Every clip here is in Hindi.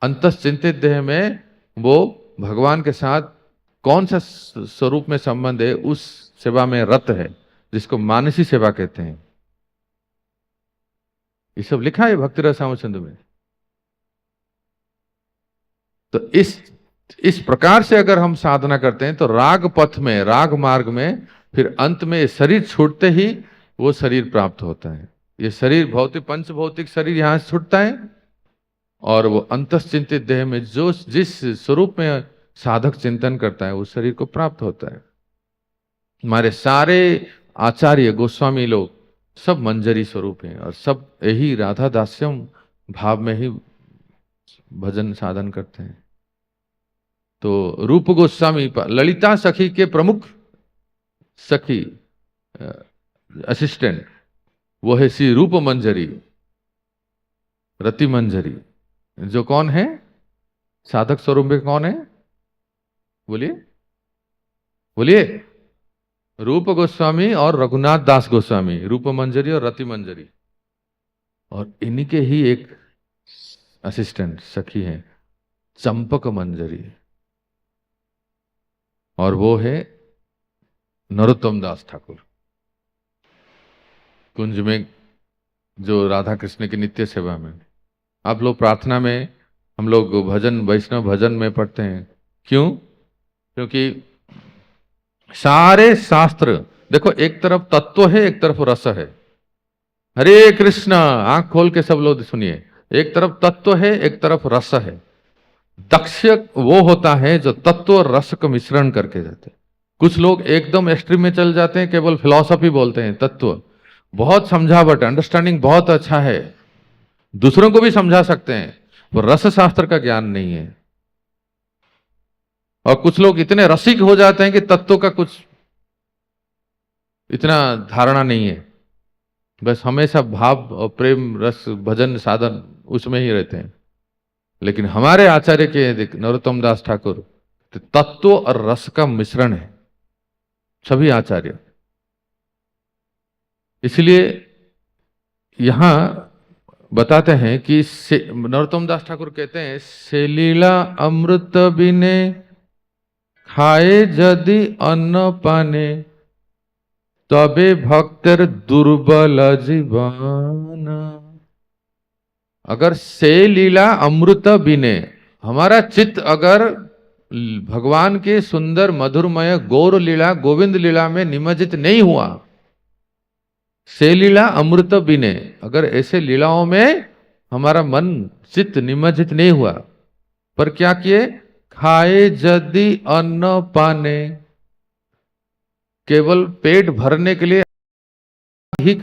अंतश्चिंतित देह में वो भगवान के साथ कौन सा स्वरूप में संबंध है, उस सेवा में रत है, जिसको मानसी सेवा कहते हैं। ये सब लिखा है भक्ति रसामृत सिंधु में। तो इस प्रकार से अगर हम साधना करते हैं तो राग पथ में, राग मार्ग में, फिर अंत में शरीर छूटते ही वो शरीर प्राप्त होता है। ये शरीर भौतिक, पंच भौतिक शरीर यहां से छूटता है और वो अंतश्चिंतित देह में जो जिस स्वरूप में साधक चिंतन करता है उस शरीर को प्राप्त होता है। हमारे सारे आचार्य गोस्वामी लोग सब मंजरी स्वरूप हैं और सब यही राधा दास्यम भाव में ही भजन साधन करते हैं। तो रूप गोस्वामी ललिता सखी के प्रमुख सखी असिस्टेंट वो है श्री रूप मंजरी, रति मंजरी, जो कौन है साधक स्वरूप में कौन है, बोलिए बोलिए, रूप गोस्वामी और रघुनाथ दास गोस्वामी, रूप मंजरी और रति मंजरी, और इन्हीं के ही एक असिस्टेंट सखी है चंपक मंजरी, और वो है नरोत्तम दास ठाकुर, कुंज में जो राधा कृष्ण की नित्य सेवा में। आप लोग प्रार्थना में हम लोग भजन, वैष्णव भजन में पढ़ते हैं, क्यों? क्योंकि सारे शास्त्र देखो, एक तरफ तत्व है, एक तरफ रस है। हरे कृष्ण, आंख खोल के सब लोग सुनिए, एक तरफ तत्व है, एक तरफ रस है। दक्ष वो होता है जो तत्व और रस का मिश्रण करके जाते हैं। कुछ लोग एकदम एक्सट्रीम में चल जाते हैं, केवल फिलॉसफी बोलते हैं, तत्व बहुत समझावट, अंडरस्टैंडिंग बहुत अच्छा है, दूसरों को भी समझा सकते हैं, वो रस शास्त्र का ज्ञान नहीं है। और कुछ लोग इतने रसिक हो जाते हैं कि तत्व का कुछ इतना धारणा नहीं है, बस हमेशा भाव और प्रेम रस भजन साधन उसमें ही रहते हैं। लेकिन हमारे आचार्य के नरोत्तम दास ठाकुर तत्व और रस का मिश्रण है, सभी आचार्य। इसलिए यहां बताते हैं कि नरोत्तम दास ठाकुर कहते हैं, से लीला अमृत बिने खाए यदि अन्न पाने, तबे भक्तर दुर्बल जीवन। अगर से लीला अमृत बिने, हमारा चित्त अगर भगवान के सुंदर मधुरमय गौर लीला, गोविंद लीला में निमज्जित नहीं हुआ, से लीला अमृत बिने, अगर ऐसे लीलाओं में हमारा मन चित्त निमज्जित नहीं हुआ, पर क्या किए, खाए यदि अन्न पाने, केवल पेट भरने के लिए ही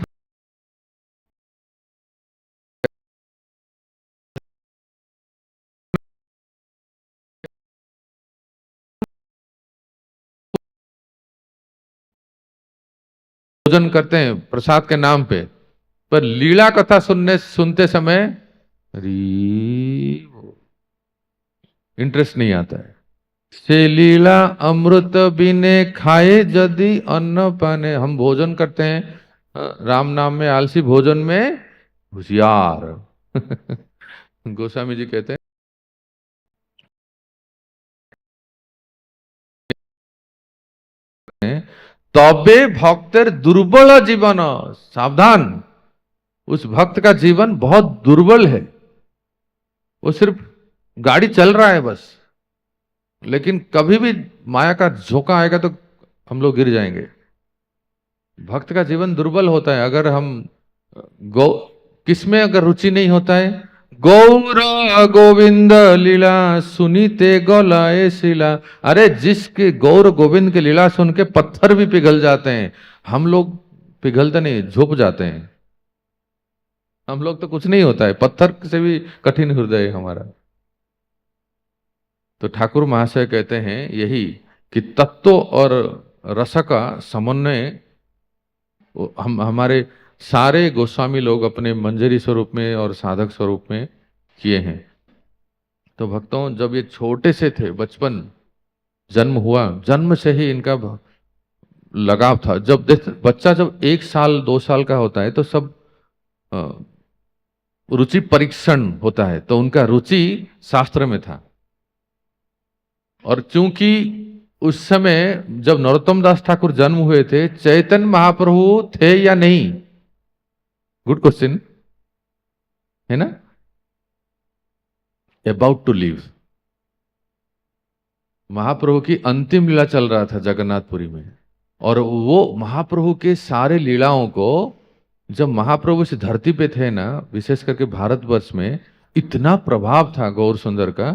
भोजन करते हैं प्रसाद के नाम पे, पर लीला कथा सुनते समय इंटरेस्ट नहीं आता है। से लीला अमृत बिने खाए यदि अन्न पाने, हम भोजन करते हैं राम नाम में, आलसी भोजन में होशियार। गोस्वामी जी कहते हैं, तबे भक्तर दुर्बल जीवन, सावधान, उस भक्त का जीवन बहुत दुर्बल है। वो सिर्फ गाड़ी चल रहा है बस, लेकिन कभी भी माया का झोंका आएगा तो हम लोग गिर जाएंगे। भक्त का जीवन दुर्बल होता है। अगर हम किसमें अगर रुचि नहीं होता है, गौर गोविंद लीला सुनीते गलाए शिला, अरे जिसके गौर गोविंद की लीला सुन के पत्थर भी पिघल जाते हैं, हम लोग पिघलते नहीं, झुक जाते हैं। हम लोग तो कुछ नहीं होता है, पत्थर से भी कठिन हृदय है हमारा। तो ठाकुर महाशय कहते हैं यही कि तत्व और रस का समन्वय हम हमारे सारे गोस्वामी लोग अपने मंजरी स्वरूप में और साधक स्वरूप में किए हैं। तो भक्तों, जब ये छोटे से थे, बचपन जन्म हुआ, जन्म से ही इनका लगाव था। जब बच्चा जब 1 साल 2 साल का होता है तो सब रुचि परीक्षण होता है, तो उनका रुचि शास्त्र में था। और चूंकि उस समय जब नरोत्तम दास ठाकुर जन्म हुए थे, चैतन्य महाप्रभु थे या नहीं? गुड क्वेश्चन है ना। अबाउट टू लीव, महाप्रभु की अंतिम लीला चल रहा था जगन्नाथपुरी में, और वो महाप्रभु के सारे लीलाओं को, जब महाप्रभु इस धरती पे थे ना, विशेष करके भारतवर्ष में इतना प्रभाव था गौर सुंदर का,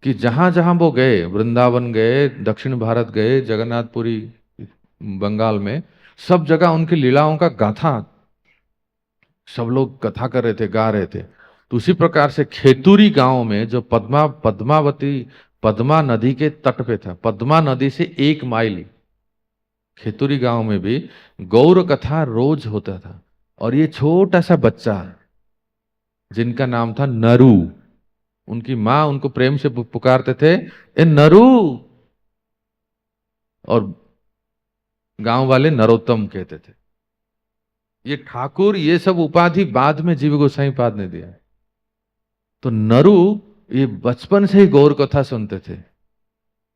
कि जहां जहां वो गए, वृंदावन गए, दक्षिण भारत गए, जगन्नाथपुरी बंगाल में, सब जगह उनकी लीलाओं का गाथा सब लोग कथा कर रहे थे, गा रहे थे। तो उसी प्रकार से खेतुरी गांव में, जो पद्मा नदी के तट पे था, पद्मा नदी से 1 माइल, खेतुरी गांव में भी गौर कथा रोज होता था। और ये छोटा सा बच्चा जिनका नाम था नरू, उनकी माँ उनको प्रेम से पुकारते थे, ए नरू, और गांव वाले नरोत्तम कहते थे। ये ठाकुर, ये सब उपाधि बाद में जीव गोसाई पाद ने दिया। तो नरू ये बचपन से ही गौर कथा सुनते थे।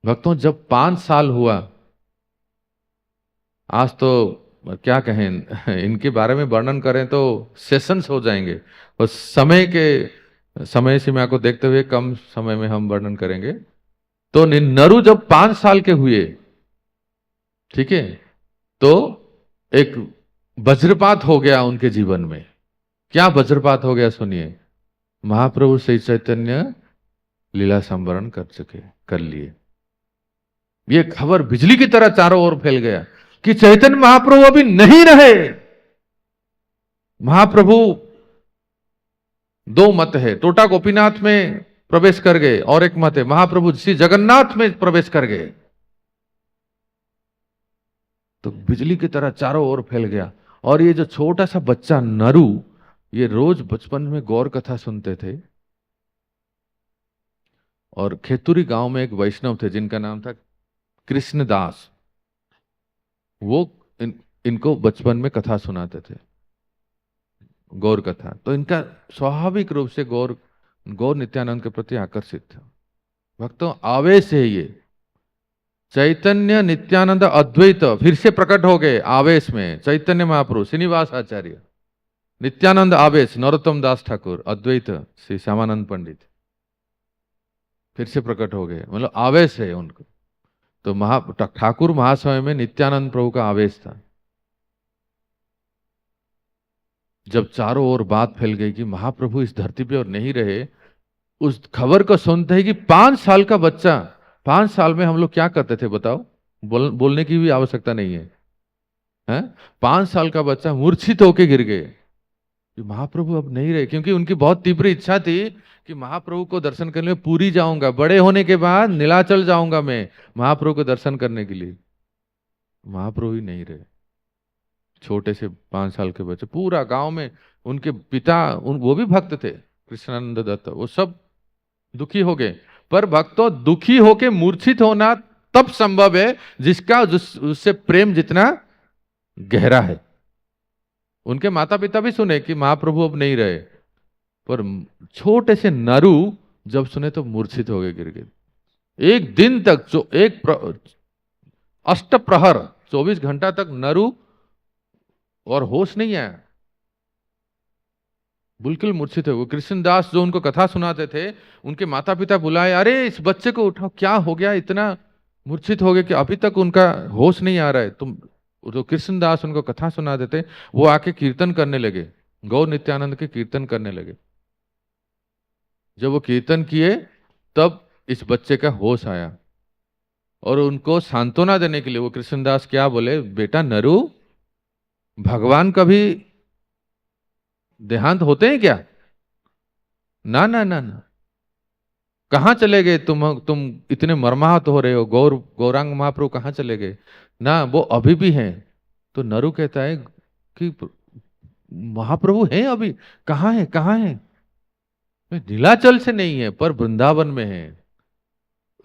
भक्तों, जब 5 साल हुआ, आज तो क्या कहें, इनके बारे में वर्णन करें तो सेशंस हो जाएंगे, और समय सीमा को देखते हुए कम समय में हम वर्णन करेंगे। तो नरू जब 5 साल के हुए, ठीक है, तो एक वज्रपात हो गया उनके जीवन में। क्या वज्रपात हो गया सुनिए। महाप्रभु श्री चैतन्य लीला संवरण कर लिए। ये खबर बिजली की तरह चारों ओर फैल गया कि चैतन्य महाप्रभु अभी नहीं रहे। महाप्रभु 2 मत है, टोटा गोपीनाथ में प्रवेश कर गए, और एक मत है महाप्रभु श्री जगन्नाथ में प्रवेश कर गए। तो बिजली की तरह चारों ओर फैल गया। और ये जो छोटा सा बच्चा नरू, ये रोज बचपन में गौर कथा सुनते थे। और खेतुरी गांव में एक वैष्णव थे जिनका नाम था कृष्णदास, वो इनको बचपन में कथा सुनाते थे, गौर कथा। तो इनका स्वाभाविक रूप से गौर नित्यानंद के प्रति आकर्षित था। भक्तों, आवेश है ये। चैतन्य नित्यानंद अद्वैत फिर से प्रकट हो गए आवेश में। चैतन्य महाप्रभु, श्रीनिवास आचार्य, नित्यानंद आवेश, नरोत्तम दास ठाकुर, अद्वैत श्री श्यामानंद पंडित, फिर से प्रकट हो गए। मतलब आवेश है उनको। तो ठाकुर महासमय में नित्यानंद प्रभु का आवेश था। जब चारों ओर बात फैल गई कि महाप्रभु इस धरती पे और नहीं रहे, उस खबर को सुनते ही कि 5 साल का बच्चा, 5 साल में हम लोग क्या करते थे बताओ, बोलने की भी आवश्यकता नहीं है? 5 साल का बच्चा मूर्छित होके गिर गए कि महाप्रभु अब नहीं रहे। क्योंकि उनकी बहुत तीव्र इच्छा थी कि महाप्रभु को दर्शन करने में पूरी जाऊंगा, बड़े होने के बाद नीलाचल जाऊंगा मैं महाप्रभु को दर्शन करने के लिए। महाप्रभु ही नहीं रहे। छोटे से 5 साल के बच्चे, पूरा गांव में उनके पिता, वो भी भक्त थे, कृष्णानंद दत्त, वो सब दुखी हो गए। पर भक्तों, दुखी होके मूर्छित होना तब संभव है जिसका उससे प्रेम जितना गहरा है। उनके माता पिता भी सुने कि महाप्रभु अब नहीं रहे, पर छोटे से नरू जब सुने तो मूर्छित हो गए, गिर गए। एक दिन तक जो अष्टप्रहर 24 घंटा तक नरू और होश नहीं आया, बिल्कुल मूर्छित है वो। कृष्णदास जो उनको कथा सुनाते थे, उनके माता पिता बुलाए, अरे इस बच्चे को उठाओ, क्या हो गया, इतना मूर्छित हो गया कि अभी तक उनका होश नहीं आ रहा है। तुम जो कृष्णदास उनको कथा सुनाते थे, वो आके कीर्तन करने लगे, गौर नित्यानंद के कीर्तन करने लगे। जब वो कीर्तन किए तब इस बच्चे का होश आया, और उनको सांत्वना देने के लिए वो कृष्णदास क्या बोले, बेटा नरू, भगवान कभी देहांत होते हैं क्या? ना ना ना ना, कहां चले गए तुम इतने मर्माहत हो रहे हो, गौरांग महाप्रभु कहां चले गए? ना, वो अभी भी हैं। तो नरू कहता है कि महाप्रभु हैं अभी, कहां है, कहां है? नीलाचल से नहीं है, पर वृंदावन में है।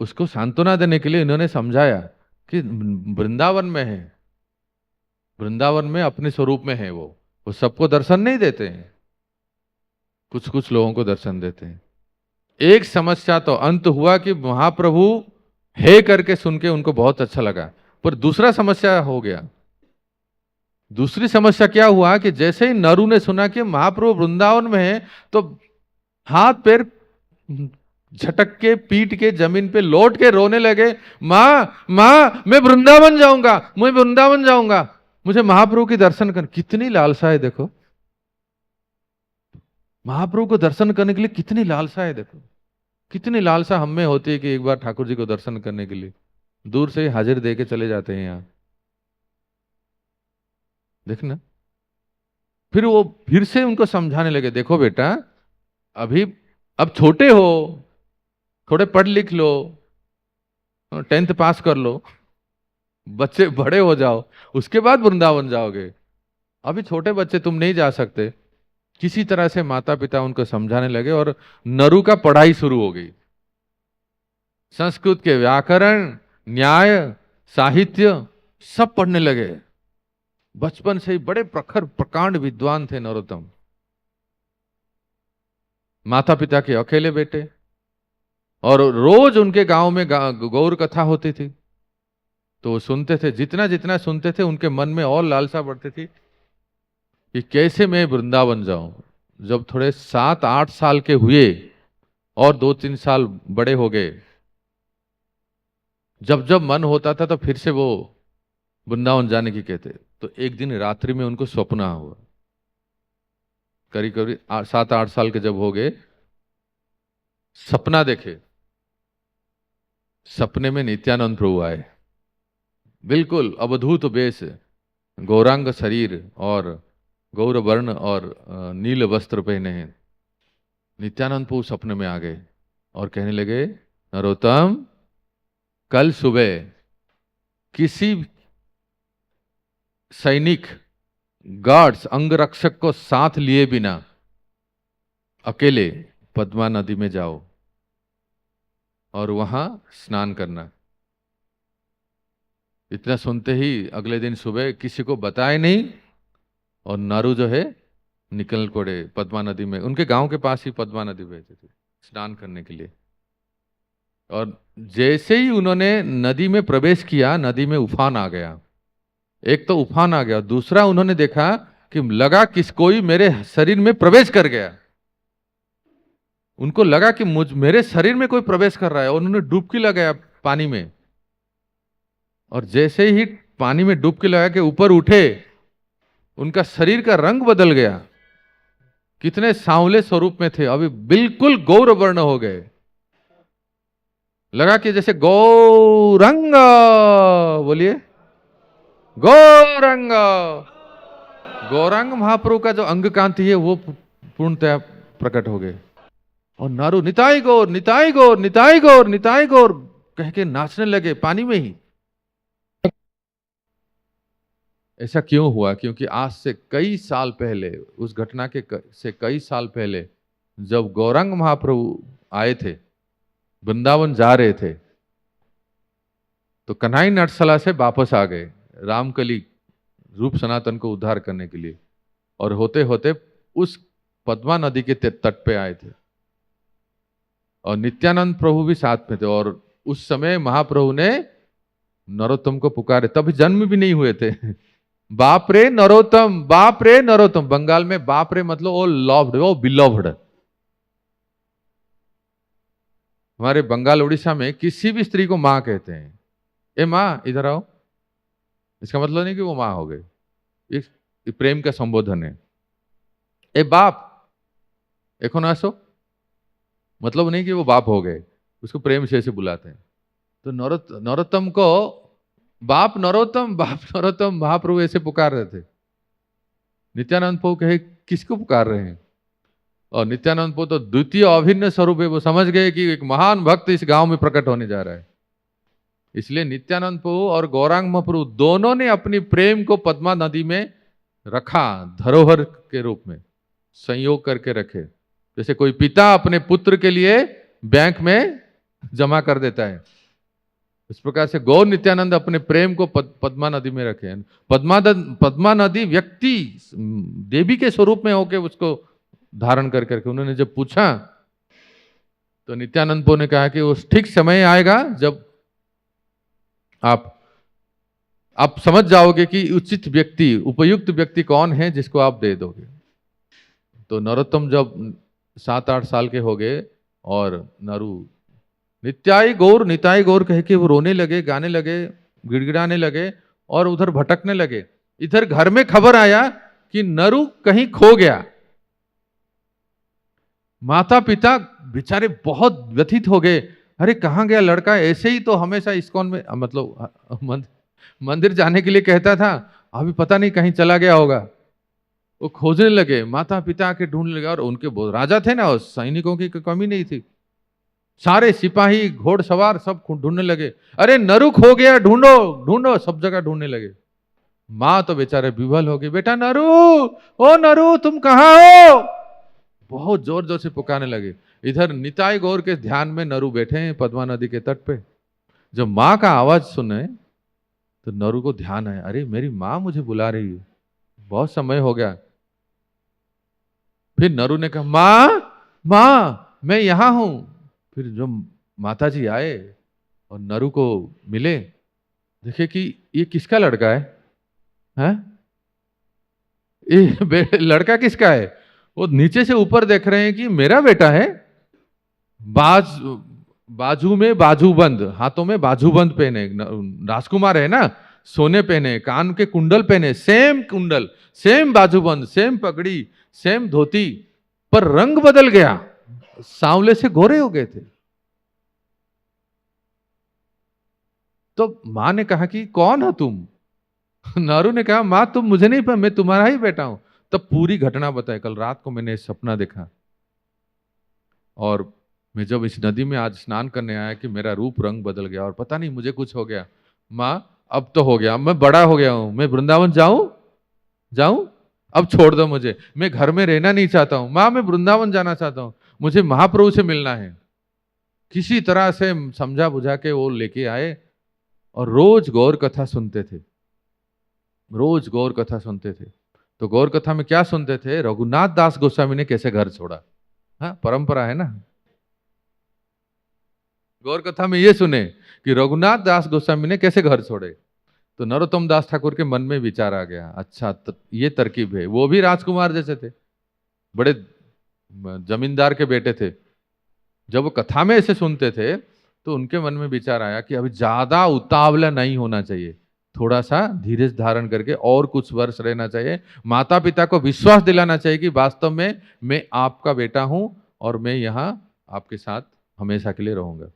उसको सांत्वना देने के लिए इन्होंने समझाया कि वृंदावन में है, वृंदावन में अपने स्वरूप में है, वो सबको दर्शन नहीं देते हैं। कुछ कुछ लोगों को दर्शन देते हैं। एक समस्या तो अंत हुआ कि महाप्रभु हे करके सुन के उनको बहुत अच्छा लगा, पर दूसरा समस्या हो गया। दूसरी समस्या क्या हुआ कि जैसे ही नरु ने सुना कि महाप्रभु वृंदावन में है, तो हाथ पैर झटक के पीट के जमीन पे लौट के रोने लगे, माँ माँ मैं वृंदावन जाऊंगा, मैं वृंदावन जाऊंगा, मुझे महाप्रभु की दर्शन कर। कितनी लालसा है देखो, महाप्रभु को दर्शन करने के लिए कितनी लालसा है देखो। कितनी लालसा हम में होती है कि एक बार ठाकुर जी को दर्शन करने के लिए दूर से ही हाजिर दे के चले जाते हैं यहां, देखना। फिर वो फिर से उनको समझाने लगे, देखो बेटा अभी अब छोटे हो, थोड़े पढ़ लिख लो, 10th पास कर लो, बच्चे बड़े हो जाओ, उसके बाद वृंदावन जाओगे। अभी छोटे बच्चे तुम नहीं जा सकते। किसी तरह से माता पिता उनको समझाने लगे और नरु का पढ़ाई शुरू हो गई। संस्कृत के व्याकरण, न्याय, साहित्य सब पढ़ने लगे। बचपन से ही बड़े प्रखर प्रकांड विद्वान थे नरोत्तम। माता पिता के अकेले बेटे, और रोज उनके गांव में गौर कथा होती थी, तो वो सुनते थे। जितना जितना सुनते थे उनके मन में और लालसा बढ़ती थी कि कैसे मैं वृंदावन जाऊं। जब थोड़े 7-8 साल के हुए और 2-3 साल बड़े हो गए, जब जब मन होता था तो फिर से वो वृंदावन जाने की कहते। तो एक दिन रात्रि में उनको स्वप्न हुआ, करीब करीब 7-8 साल के जब हो गए, सपना देखे। सपने में नित्यानंद प्रभु आए, बिल्कुल अवधूत वेश, गौरांग शरीर और गौर वर्ण और नील वस्त्र पहने हैं। नित्यानंद प्रभु सपने में आ गए और कहने लगे, नरोत्तम कल सुबह किसी सैनिक, गार्ड्स, अंगरक्षक को साथ लिए बिना अकेले पद्मा नदी में जाओ और वहां स्नान करना। इतना सुनते ही अगले दिन सुबह किसी को बताए नहीं, और नारू जो है निकल पड़े पद्मा नदी में। उनके गांव के पास ही पद्मा नदी बहती थी स्नान करने के लिए। और जैसे ही उन्होंने नदी में प्रवेश किया, नदी में उफान आ गया। एक तो उफान आ गया, दूसरा उन्होंने देखा कि लगा किस कोई मेरे शरीर में प्रवेश कर गया। उनको लगा कि मेरे शरीर में कोई प्रवेश कर रहा है, और उन्होंने डुबकी लगाया पानी में। और जैसे ही पानी में डुबकी लगा के ऊपर उठे, उनका शरीर का रंग बदल गया। कितने सांवले स्वरूप में थे, अभी बिल्कुल गौर वर्ण हो गए। लगा कि जैसे गौरंग, बोलिए गौरंग। गौरांग महाप्रभु का जो अंग कांति है वो पूर्णतः प्रकट हो गए। और नारू निताई गौर, निताई गौर, निताई गौर, निताई गौर कह के नाचने लगे पानी में ही। ऐसा क्यों हुआ? क्योंकि आज से कई साल पहले, उस घटना से कई साल पहले, जब गौरांग महाप्रभु आए थे, वृंदावन जा रहे थे, तो कन्हई नटसला से वापस आ गए रामकली रूप सनातन को उद्धार करने के लिए। और होते होते उस पद्मा नदी के तट पे आए थे, और नित्यानंद प्रभु भी साथ में थे। और उस समय महाप्रभु ने नरोत्तम को पुकारे, तभी जन्म भी नहीं हुए थे। बाप रे नरोत्तम, बाप रे नरोत्तम। बंगाल में बाप रे मतलब वो लव्ड, वो बिलव्ड। हमारे बंगाल उड़ीसा में किसी भी स्त्री को मां कहते हैं। ए मां इधर आओ, इसका मतलब नहीं कि वो मां हो गई, ये प्रेम का संबोधन है। ए बाप एखो ना आसो, मतलब नहीं कि वो बाप हो गए, उसको प्रेम से ऐसे बुलाते हैं। तो नरोत्तम को बाप नरोत्तम, बाप नरोत्तम महाप्रभु ऐसे पुकार रहे थे। नित्यानंद प्रभु कहे किसको पुकार रहे हैं? और नित्यानंद प्रभु तो द्वितीय अभिन्न स्वरूप है, वो समझ गए कि एक महान भक्त इस गांव में प्रकट होने जा रहा है। इसलिए नित्यानंद प्रभु और गौरांग महाप्रभु दोनों ने अपनी प्रेम को पद्मा नदी में रखा, धरोहर के रूप में संयोग करके रखे। जैसे कोई पिता अपने पुत्र के लिए बैंक में जमा कर देता है, इस प्रकार से गौर नित्यानंद अपने प्रेम को पद्मा नदी में रखे। पद्मा नदी व्यक्ति देवी के स्वरूप में होके उसको धारण कर करके। उन्होंने जब पूछा तो नित्यानंद प्रभु ने कहा कि उस ठीक समय आएगा जब आप समझ जाओगे कि उचित व्यक्ति, उपयुक्त व्यक्ति कौन है जिसको आप दे दोगे। तो नरोत्तम जब 7-8 साल के हो गए और नरु निताई गौर कह के वो रोने लगे, गाने लगे, गिड़गिड़ाने लगे और उधर भटकने लगे। इधर घर में खबर आया कि नरु कहीं खो गया। माता पिता बेचारे बहुत व्यथित हो गए, अरे कहाँ गया लड़का, ऐसे ही तो हमेशा इस्कॉन में मतलब मंदिर जाने के लिए कहता था, अभी पता नहीं कहीं चला गया होगा। वो खोजने लगे, माता पिता के ढूंढने लगे। और उनके राजा थे ना, सैनिकों की कमी नहीं थी, सारे सिपाही घोड़सवार सब ढूंढने लगे, अरे नरु खो गया, ढूंढो ढूंढो, सब जगह ढूंढने लगे। माँ तो बेचारे विवल हो गई, बेटा नरु, ओ नरु तुम कहाँ हो, बहुत जोर जोर से पुकारने लगे। इधर निताई गौर के ध्यान में नरु बैठे हैं पद्मा नदी के तट पे। जब माँ का आवाज सुने तो नरु को ध्यान आया, अरे मेरी माँ मुझे बुला रही है, बहुत समय हो गया। फिर नरु ने कहा, माँ मैं यहां हूं। फिर जो माता जी आए और नरु को मिले, देखे कि ये किसका लड़का है? ये लड़का किसका है? वो नीचे से ऊपर देख रहे हैं कि मेरा बेटा है। बाजू में बाजूबंद, हाथों में बाजूबंद पहने, राजकुमार है ना, सोने पहने, कान के कुंडल पहने, सेम कुंडल, सेम बाजूबंद, सेम पगड़ी, सेम धोती, पर रंग बदल गया, सांवले से गोरे हो गए थे। तो मां ने कहा कि कौन हो तुम? नारू ने कहा, मां तुम मुझे नहीं, मैं तुम्हारा ही बेटा हूं। तब पूरी घटना बताई, कल रात को मैंने सपना देखा और मैं जब इस नदी में आज स्नान करने आया कि मेरा रूप रंग बदल गया और पता नहीं मुझे कुछ हो गया। माँ अब तो हो गया, मैं बड़ा हो गया हूं, मैं वृंदावन जाऊं, अब छोड़ दो मुझे, मैं घर में रहना नहीं चाहता हूं। माँ मैं वृंदावन जाना चाहता हूं, मुझे महाप्रभु से मिलना है। किसी तरह से समझा बुझा के वो लेके आए और रोज गौर कथा सुनते थे, रोज गौर कथा सुनते थे। तो गौर कथा में क्या सुनते थे? रघुनाथ दास गोस्वामी ने कैसे घर छोड़ा। हाँ, परंपरा है ना। गौर कथा में ये सुने कि रघुनाथ दास गोस्वामी ने कैसे घर छोड़े। तो नरोत्तम दास ठाकुर के मन में विचार आ गया, अच्छा ये तरकीब है। वो भी राजकुमार जैसे थे, बड़े जमींदार के बेटे थे। जब वो कथा में ऐसे सुनते थे तो उनके मन में विचार आया कि अभी ज्यादा उतावला नहीं होना चाहिए, थोड़ा सा धीरज धारण करके और कुछ वर्ष रहना चाहिए। माता पिता को विश्वास दिलाना चाहिए कि वास्तव में मैं आपका बेटा हूं और मैं यहाँ आपके साथ हमेशा के लिए रहूंगा।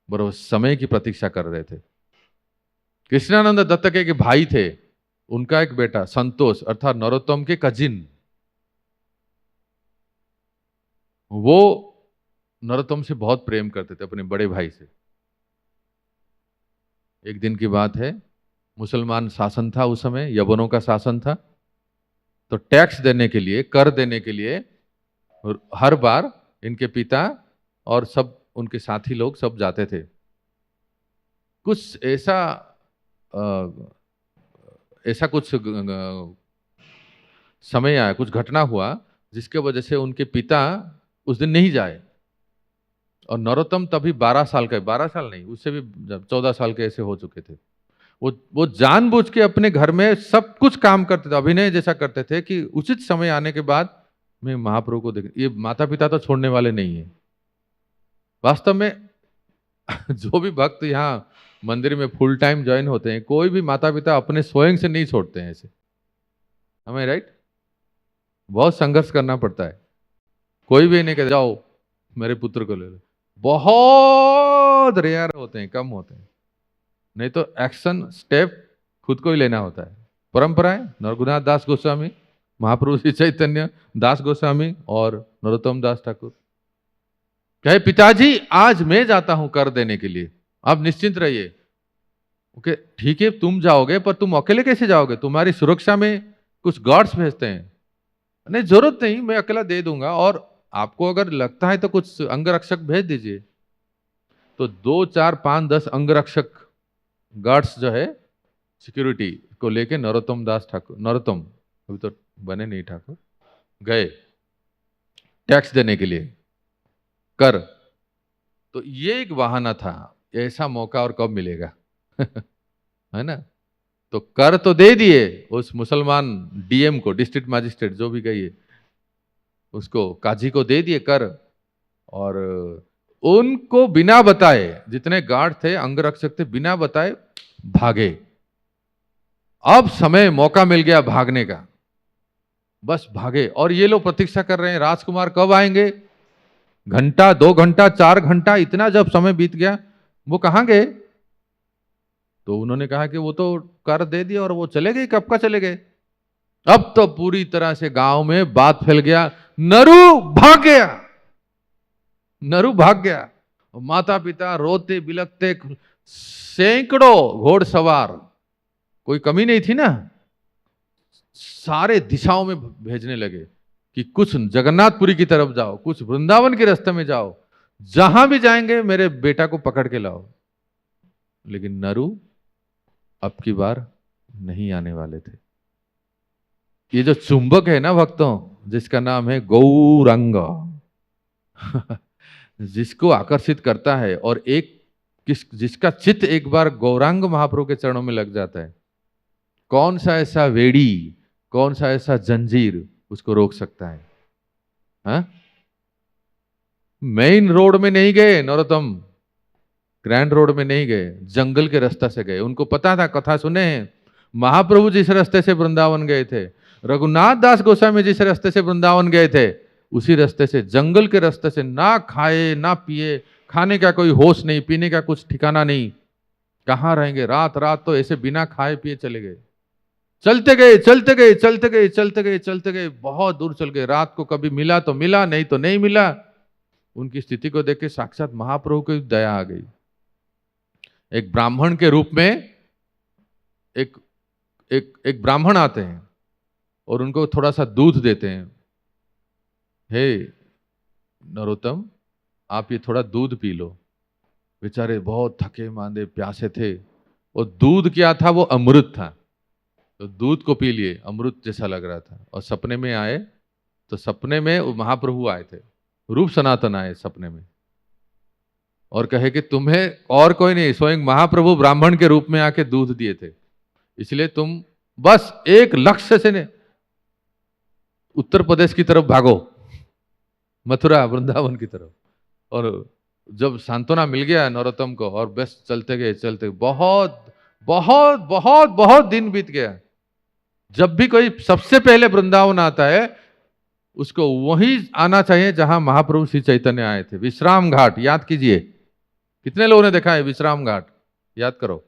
बरोबर समय की प्रतीक्षा कर रहे थे। कृष्णानंद दत्त के एक भाई थे, उनका एक बेटा संतोष अर्थात नरोत्तम के कजिन, वो नरोत्तम से बहुत प्रेम करते थे, अपने बड़े भाई से। एक दिन की बात है, मुसलमान शासन था उस समय, यवनों का शासन था। तो टैक्स देने के लिए, कर देने के लिए हर बार इनके पिता और सब उनके साथी लोग सब जाते थे। कुछ ऐसा कुछ समय आया, कुछ घटना हुआ जिसके वजह से उनके पिता उस दिन नहीं जाए। और नरोत्तम तभी 12 साल का, 12 साल नहीं, उससे भी 14 साल के ऐसे हो चुके थे। वो जानबूझ के अपने घर में सब कुछ काम करते थे, अभिनय जैसा करते थे कि उचित समय आने के बाद मैं महाप्रभु को देख। ये माता पिता तो छोड़ने वाले नहीं है वास्तव में। जो भी भक्त यहाँ मंदिर में फुल टाइम ज्वाइन होते हैं, कोई भी माता पिता अपने स्वयं से नहीं छोड़ते हैं ऐसे, हमें राइट, बहुत संघर्ष करना पड़ता है। कोई भी नहीं कहता जाओ मेरे पुत्र को ले लो, बहुत रेयर होते हैं, कम होते हैं। नहीं तो एक्शन स्टेप खुद को ही लेना होता है। परंपरा है, रघुनाथ दास गोस्वामी, महाप्रभु श्री चैतन्य दास गोस्वामी और नरोत्तम दास ठाकुर कहे, पिताजी आज मैं जाता हूं कर देने के लिए, आप निश्चिंत रहिए। ओके ठीक है, तुम जाओगे, पर तुम अकेले कैसे जाओगे? तुम्हारी सुरक्षा में कुछ गार्ड्स भेजते हैं। नहीं जरूरत नहीं, मैं अकेला दे दूंगा, और आपको अगर लगता है तो कुछ अंगरक्षक भेज दीजिए। तो 2, 4, 5, 10 अंगरक्षक गार्ड्स जो है सिक्योरिटी को लेके नरोत्तम दास ठाकुर, नरोत्तम अभी तो बने नहीं ठाकुर, गए। टैक्स देने के लिए, कर। तो ये एक बहाना था, ऐसा मौका और कब मिलेगा है ना। तो कर तो दे दिए उस मुसलमान डीएम को, डिस्ट्रिक्ट मजिस्ट्रेट जो भी कहिए, उसको काजी को दे दिए कर, और उनको बिना बताए, जितने गार्ड थे अंगरक्षक थे, बिना बताए भागे। अब समय मौका मिल गया भागने का, बस भागे। और ये लोग प्रतीक्षा कर रहे हैं राजकुमार कब आएंगे, घंटा 2 घंटा 4 घंटा, इतना जब समय बीत गया, वो कहां गए। तो उन्होंने कहा कि वो तो कर दे दिया और वो चले गए, कब का चले गए। अब तो पूरी तरह से गांव में बात फैल गया, नरू भाग गया, नरू भाग गया। माता पिता रोते बिलखते, सैकड़ों घोड़सवार, कोई कमी नहीं थी ना, सारे दिशाओं में भेजने लगे कि कुछ जगन्नाथपुरी की तरफ जाओ, कुछ वृंदावन के रास्ते में जाओ, जहां भी जाएंगे मेरे बेटा को पकड़ के लाओ। लेकिन नरू अब की बार नहीं आने वाले थे। ये जो चुंबक है ना भक्तों, जिसका नाम है गौरांग जिसको आकर्षित करता है, और एक जिसका चित्त एक बार गौरांग महाप्रभु के चरणों में लग जाता है, कौन सा ऐसा वेड़ी, कौन सा ऐसा जंजीर उसको रोक सकता है। हाँ? मेन रोड में नहीं गए नरोत्तम, ग्रैंड रोड में नहीं गए, जंगल के रास्ते से गए। उनको पता था, कथा सुने हैं, महाप्रभु जिस रास्ते से वृंदावन गए थे, रघुनाथ दास गोस्वामी जिस रास्ते से वृंदावन गए थे, उसी रास्ते से, जंगल के रास्ते से, ना खाए ना पिए, खाने का कोई होश नहीं, पीने का कुछ ठिकाना नहीं, कहाँ रहेंगे। रात रात तो ऐसे बिना खाए पिए चले गए, चलते गए चलते गए चलते गए चलते गए चलते गए, बहुत दूर चल गए। रात को कभी मिला तो मिला, नहीं तो नहीं मिला। उनकी स्थिति को देख के साक्षात महाप्रभु को दया आ गई। एक ब्राह्मण के रूप में एक एक एक ब्राह्मण आते हैं और उनको थोड़ा सा दूध देते हैं। हे नरोत्तम, आप ये थोड़ा दूध पी लो। बेचारे बहुत थके मांदे प्यासे थे, और दूध क्या था, वो अमृत था। तो दूध को पी लिए, अमृत जैसा लग रहा था। और सपने में आए, तो सपने में महाप्रभु आए थे, रूप सनातन आए सपने में, और कहे कि तुम्हें और कोई नहीं, स्वयं महाप्रभु ब्राह्मण के रूप में आके दूध दिए थे, इसलिए तुम बस एक लक्ष्य से उत्तर प्रदेश की तरफ भागो, मथुरा वृंदावन की तरफ। और जब सांत्वना मिल गया नरोत्तम को, और बस चलते गए चलते, बहुत बहुत बहुत बहुत दिन बीत गया। जब भी कोई सबसे पहले वृंदावन आता है, उसको वहीं आना चाहिए जहां महाप्रभु श्री चैतन्य आए थे, विश्राम घाट। याद कीजिए, कितने लोगों ने देखा है विश्राम घाट, याद करो।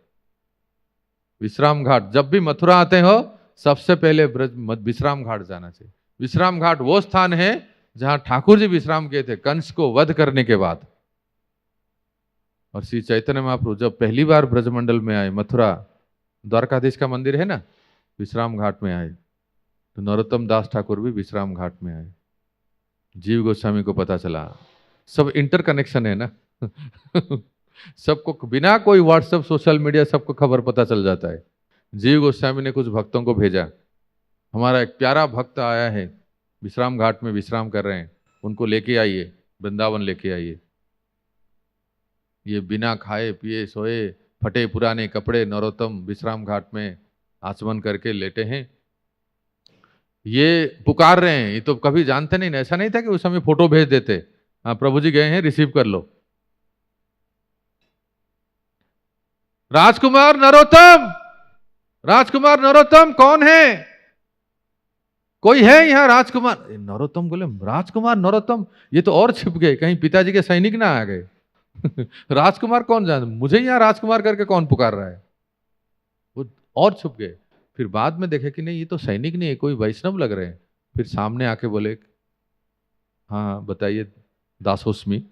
विश्राम घाट, जब भी मथुरा आते हो सबसे पहले विश्राम घाट जाना चाहिए। विश्राम घाट वो स्थान है जहां ठाकुर जी विश्राम किए थे कंस को वध करने के बाद। और श्री चैतन्य महाप्रभु जब पहली बार ब्रजमंडल में आए, मथुरा द्वारकाधीश का मंदिर है ना, विश्राम घाट में आए, तो नरोत्तम दास ठाकुर भी विश्राम घाट में आए। जीव गोस्वामी को पता चला, सब इंटरकनेक्शन है ना सबको बिना कोई व्हाट्सएप सोशल मीडिया सबको खबर पता चल जाता है। जीव गोस्वामी ने कुछ भक्तों को भेजा, हमारा एक प्यारा भक्त आया है, विश्राम घाट में विश्राम कर रहे हैं, उनको लेके आइए, वृंदावन लेके आइए। ये बिना खाए पिए सोए, फटे पुराने कपड़े नरोत्तम विश्राम घाट में आचमन करके लेटे हैं। ये पुकार रहे हैं, ये तो कभी जानते नहीं, ऐसा नहीं था कि उस समय फोटो भेज देते, हाँ प्रभु जी गए हैं, रिसीव कर लो। राजकुमार नरोत्तम, राजकुमार नरोत्तम कौन है, कोई है यहाँ राजकुमार। नरोत्तम बोले, राजकुमार नरोत्तम, ये तो और छिप गए, कहीं पिताजी के सैनिक ना आ गए राजकुमार कौन जान, मुझे यहाँ राजकुमार करके कौन पुकार रहा है। वो और छुप गए। फिर बाद में देखे कि नहीं, ये तो सैनिक नहीं है, कोई वैष्णव लग रहे हैं। फिर सामने आके बोले, हाँ बताइए दासोस्मी,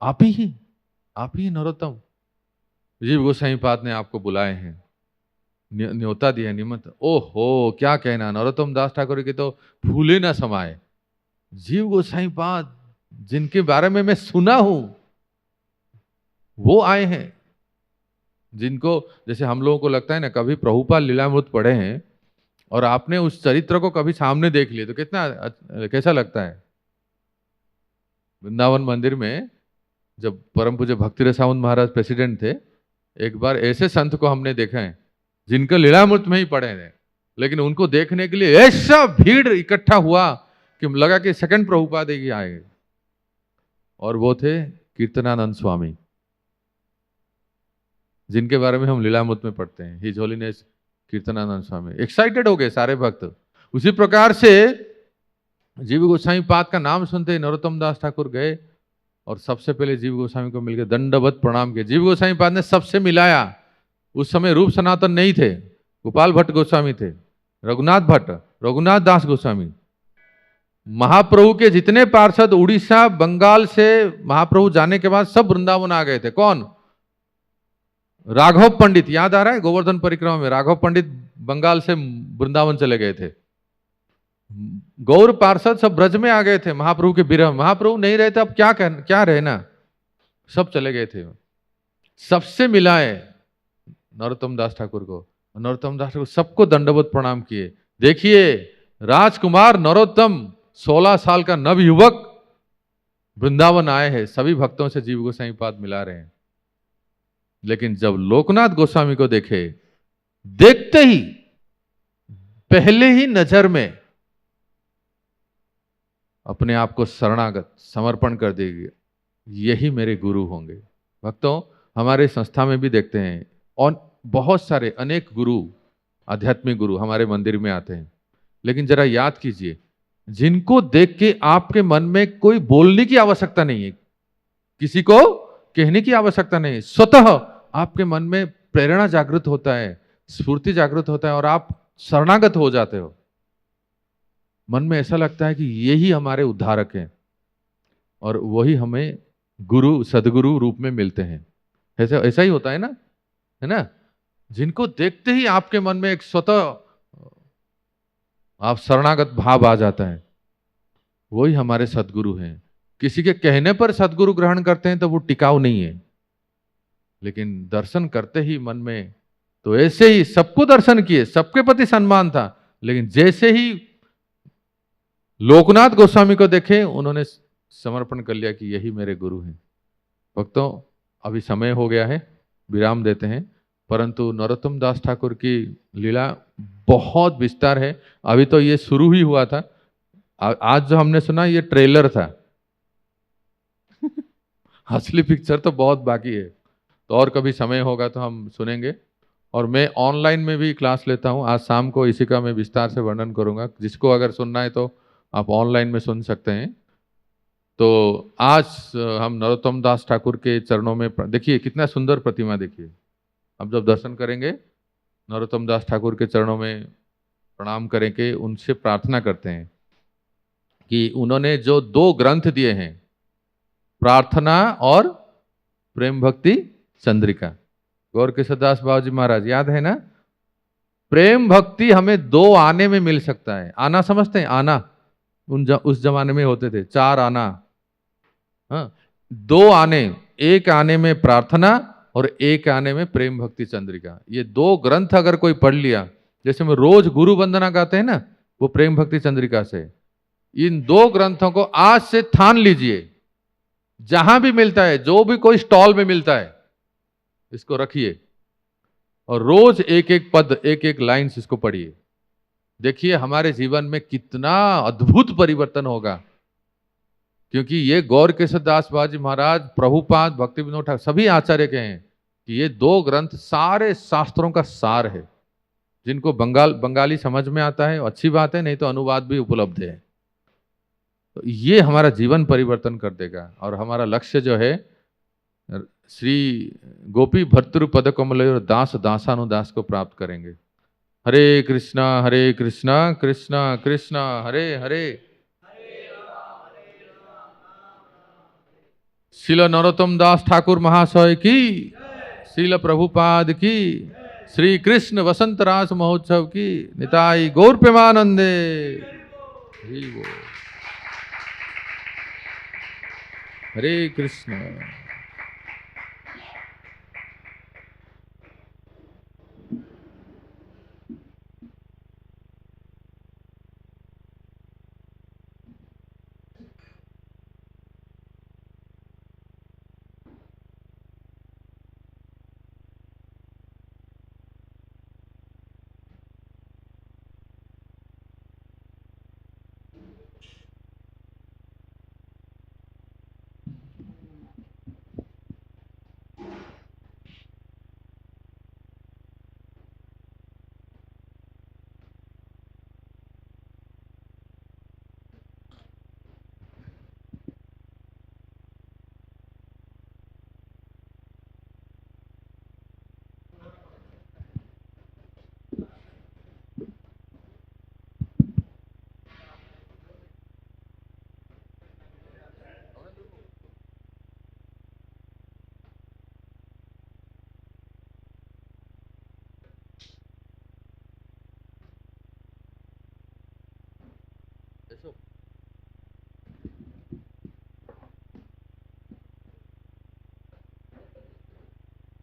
आप ही नरोत्तम, जीव गोसाई पाद ने आपको बुलाए हैं, न्योता दिया, निमंत्रण। ओहो क्या कहना, नरोत्तम दास ठाकुर के तो फूले ना समाये। जीव गोसाई पाद जिनके बारे में मैं सुना हूं, वो आए हैं, जिनको जैसे हम लोगों को लगता है ना, कभी प्रभुपाद लीलामृत पढ़े हैं और आपने उस चरित्र को कभी सामने देख लिया तो कितना कैसा लगता है। वृंदावन मंदिर में जब परम पूज्य भक्ति रसावंत महाराज प्रेसिडेंट थे, एक बार ऐसे संत को हमने देखा है जिनके लीलामृत में ही पड़े थे, लेकिन उनको देखने के लिए ऐसा भीड़ इकट्ठा हुआ कि लगा कि सेकंड प्रभुपाद ही आएंगे, और वो थे कीर्तनानंद स्वामी, जिनके बारे में हम लीलामृत में पढ़ते हैं। हिज होलीनेस कीर्तनानंद स्वामी। एक्साइटेड हो गए सारे भक्त। उसी प्रकार से जीव गोस्वामी पाद का नाम सुनते ही नरोत्तम दास ठाकुर गए और सबसे पहले जीव गोस्वामी को मिलकर दंडवत प्रणाम किया। जीव गोस्वामी पाद ने सबसे मिलाया। उस समय रूप सनातन नहीं थे, गोपाल भट्ट गोस्वामी थे, रघुनाथ भट्ट, रघुनाथ दास गोस्वामी। महाप्रभु के जितने पार्षद उड़ीसा बंगाल से महाप्रभु जाने के बाद सब वृंदावन आ गए थे। कौन? राघव पंडित, याद आ रहा है? गोवर्धन परिक्रमा में राघव पंडित बंगाल से वृंदावन चले गए थे। गौर पार्षद सब ब्रज में आ गए थे महाप्रभु के विरह। महाप्रभु नहीं रहते अब क्या रहना, सब चले गए थे। सबसे मिलाए नरोत्तम दास ठाकुर को। नरोत्तम दास ठाकुर सबको दंडवत प्रणाम किए। देखिए राजकुमार नरोत्तम 16 साल का नव युवक वृंदावन आए हैं, सभी भक्तों से जीव गोस्वामी पाद मिला रहे हैं। लेकिन जब लोकनाथ गोस्वामी को देखे, देखते ही पहले ही नजर में अपने आप को शरणागत समर्पण कर देगी, यही मेरे गुरु होंगे। भक्तों, हमारे संस्था में भी देखते हैं और बहुत सारे अनेक गुरु, आध्यात्मिक गुरु हमारे मंदिर में आते हैं। लेकिन जरा याद कीजिए, जिनको देख के आपके मन में कोई बोलने की आवश्यकता नहीं है, किसी को कहने की आवश्यकता नहीं है, स्वतः आपके मन में प्रेरणा जागृत होता है, स्फूर्ति जागृत होता है और आप शरणागत हो जाते हो। मन में ऐसा लगता है कि यही हमारे उद्धारक हैं और वही हमें गुरु, सदगुरु रूप में मिलते हैं। ऐसा ही होता है ना, है ना? जिनको देखते ही आपके मन में एक स्वतः आप शरणागत भाव आ जाता है, वही हमारे सदगुरु हैं। किसी के कहने पर सदगुरु ग्रहण करते हैं तो वो टिकाऊ नहीं है, लेकिन दर्शन करते ही मन में, तो ऐसे ही सबको दर्शन किए, सबके प्रति सम्मान था, लेकिन जैसे ही लोकनाथ गोस्वामी को देखे उन्होंने समर्पण कर लिया कि यही मेरे गुरु हैं। भक्तों, अभी समय हो गया है, विराम देते हैं, परंतु नरोत्तम दास ठाकुर की लीला बहुत विस्तार है। अभी तो ये शुरू ही हुआ था। आज जो हमने सुना ये ट्रेलर था असली पिक्चर तो बहुत बाकी है। तो और कभी समय होगा तो हम सुनेंगे। और मैं ऑनलाइन में भी क्लास लेता हूँ। आज शाम को इसी का मैं विस्तार से वर्णन करूँगा। जिसको अगर सुनना है तो आप ऑनलाइन में सुन सकते हैं। तो आज हम नरोत्तम दास ठाकुर के चरणों में, देखिए कितना सुंदर प्रतिमा, देखिए। अब जब दर्शन करेंगे नरोत्तम दास ठाकुर के चरणों में प्रणाम करेंगे, उनसे प्रार्थना करते हैं कि उन्होंने जो 2 ग्रंथ दिए हैं, प्रार्थना और प्रेम भक्ति चंद्रिका, गौर किशोरदास बाबू जी महाराज, याद है ना? प्रेम भक्ति हमें 2 आने में मिल सकता है। आना समझते हैं? आना उस जमाने में होते थे 4 आना। हाँ, 2 आने, एक आने में प्रार्थना और एक आने में प्रेम भक्ति चंद्रिका। ये 2 ग्रंथ अगर कोई पढ़ लिया, जैसे हम रोज गुरु वंदना गाते हैं ना, वो प्रेम भक्ति चंद्रिका से। इन 2 ग्रंथों को आज से ठान लीजिए, जहां भी मिलता है, जो भी कोई स्टॉल में मिलता है, इसको रखिए और रोज एक एक पद, एक एक लाइन इसको पढ़िए। देखिए हमारे जीवन में कितना अद्भुत परिवर्तन होगा। क्योंकि ये गौर किशोरदास बाजी महाराज, प्रभुपाद, भक्ति विनोद ठाकुर, सभी आचार्य के हैं कि ये 2 ग्रंथ सारे शास्त्रों का सार है। जिनको बंगाली समझ में आता है अच्छी बात है, नहीं तो अनुवाद भी उपलब्ध है। तो ये हमारा जीवन परिवर्तन कर देगा और हमारा लक्ष्य जो है, श्री गोपी भर्तृ पद कमल दास दासानुदास को प्राप्त करेंगे। हरे कृष्णा कृष्णा कृष्णा हरे हरे, श्रील नरोत्तम दास ठाकुर महाशय की, श्रील प्रभुपाद की, श्री कृष्ण वसंत रास महोत्सव की, निताई गौर प्रेमानंदे। हरे कृष्ण।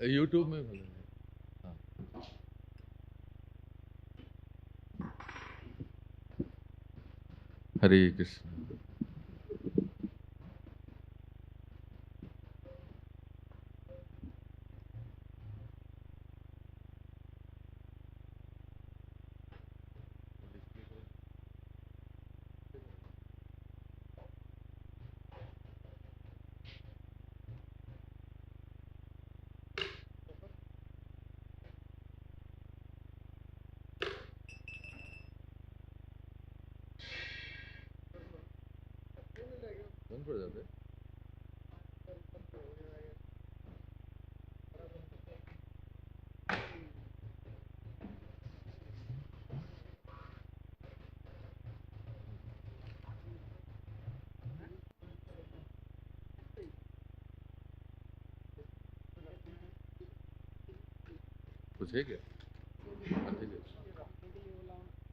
यूट्यूब में भले। हाँ। हरे कृष्ण। बंद पड़ जाते। कुछ है क्या?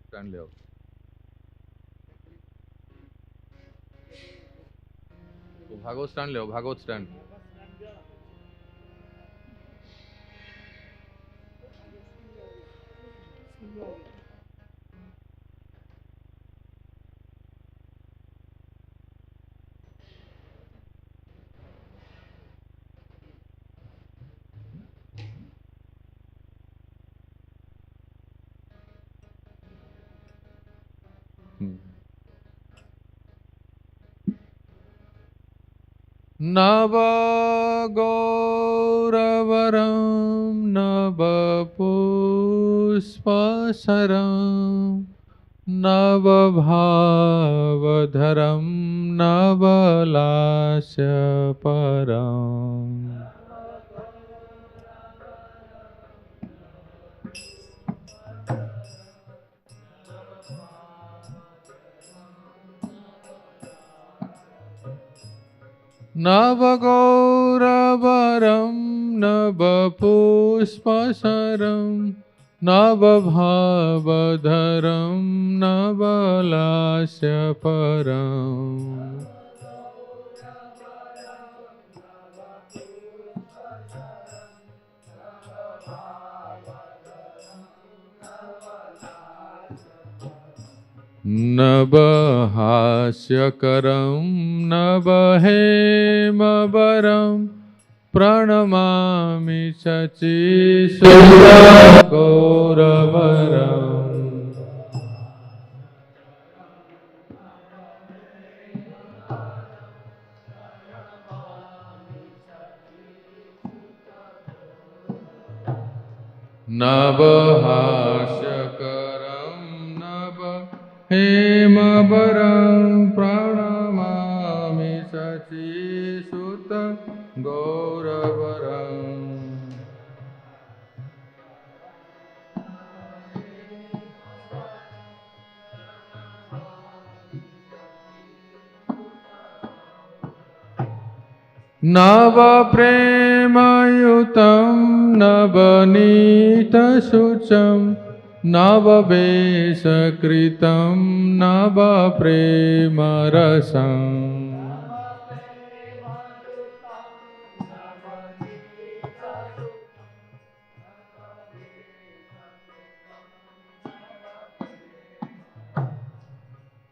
स्टैंड ले आओ। तो भागवत स्टैंड ले आओ, भागवत स्टैंड। नव गौरवरं नव पुष्पसरं नव भावधरं नवलास्यपरम्। नव गौरवरं नव पुष्पसरं नव भावधरं नवलास्यपरम्। नवहास्यकरं नवहेमवरं प्रणमामि शचीसुतगौरवरम्। नवहास्यकरं नवहेमवरं प्रणमामि शचीसुतगौरवरम्। नव प्रेमयुतं नवनीतशुचं नववेशकृतं नव प्रेमरसम्।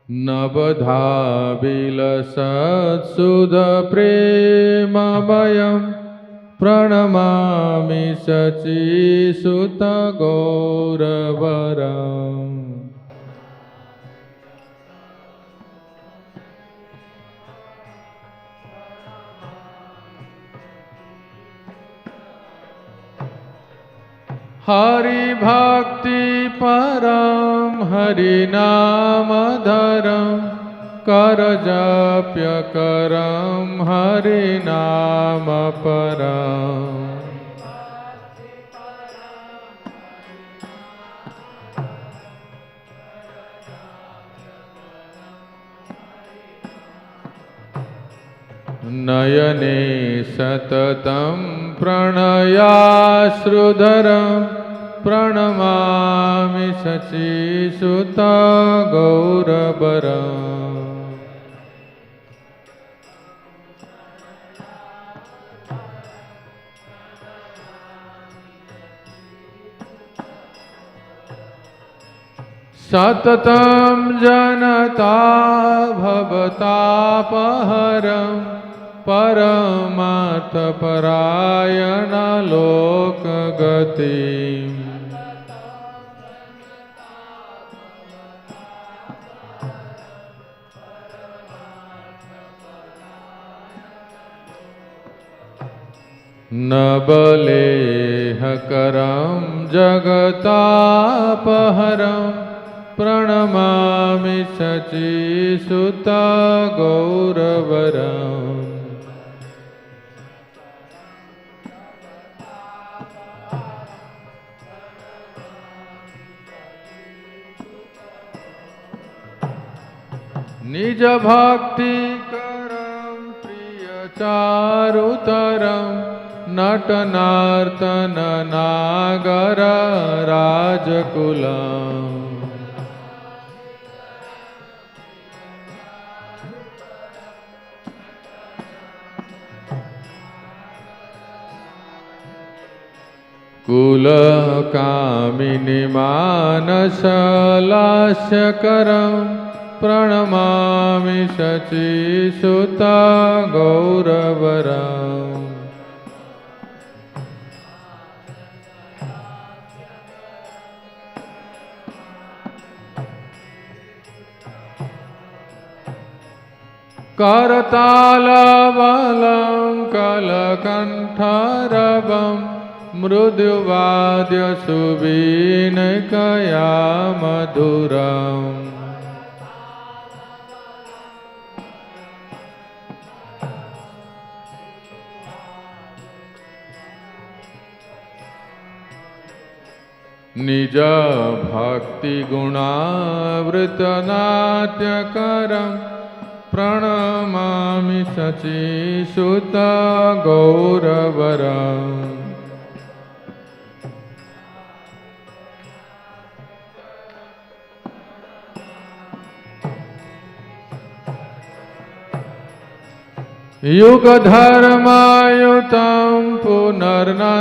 नवधा विलसत्सुधप्रेममयं प्रणमामि शचीसुतगौरवरम्। हरिभक्ति परं हरिनामधरं करजप्यकरं हरिनामपरम्। नयने सततं प्रणयाश्रुधरं प्रणमामि शचीसुतगौरवरम्। सततं जनता भवतापहरं परमार्थपरायण लोकगतिम्। न बलेहकरं जगतापहरं प्रणमामि शचीसुत गौरवरम्। निज भक्ति करं प्रियचारुतरं नटनार्तन नागर राजकुलम्। कुलकामिनी मानसलास्यकरं प्रणमामि शचीसुत गौरवरम्। करतालबलं कलकण्ठरवं मृदुवाद्यसुवीणकया मधुरम्। निज भक्ति गुणावृतनाट्यकरं प्रणमामि शचीसुत गौरवरम्। युगधर्मायुतं पुनर्नन्दसुतं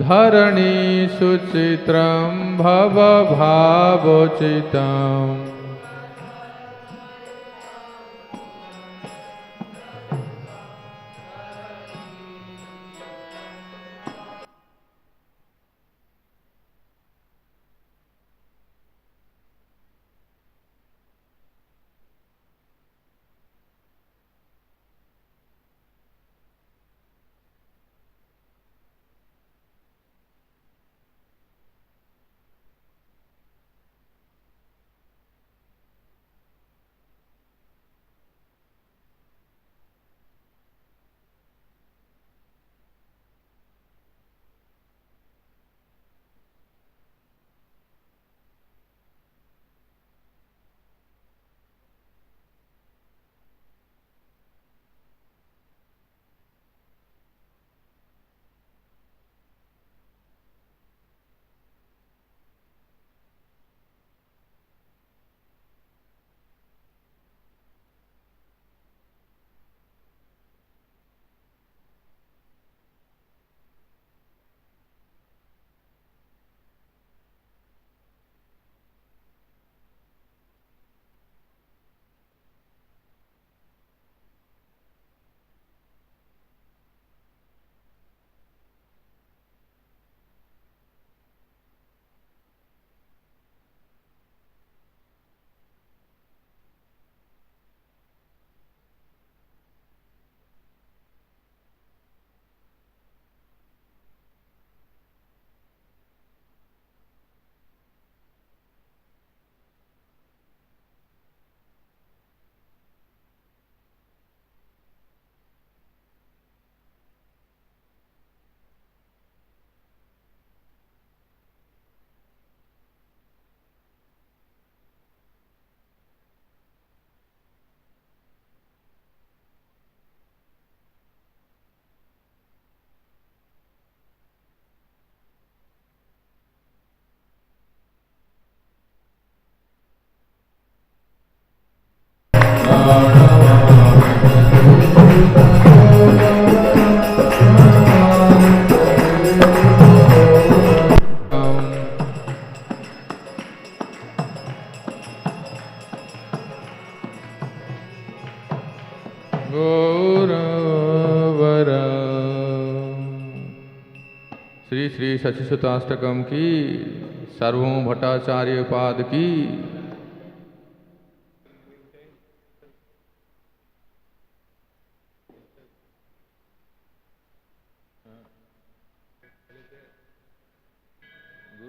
धरणी सुचित्रं भवभावोचितम्। गौरवर। श्री श्री शशिसुताष्टकम की, सार्वभौम भट्टाचार्य पाद की।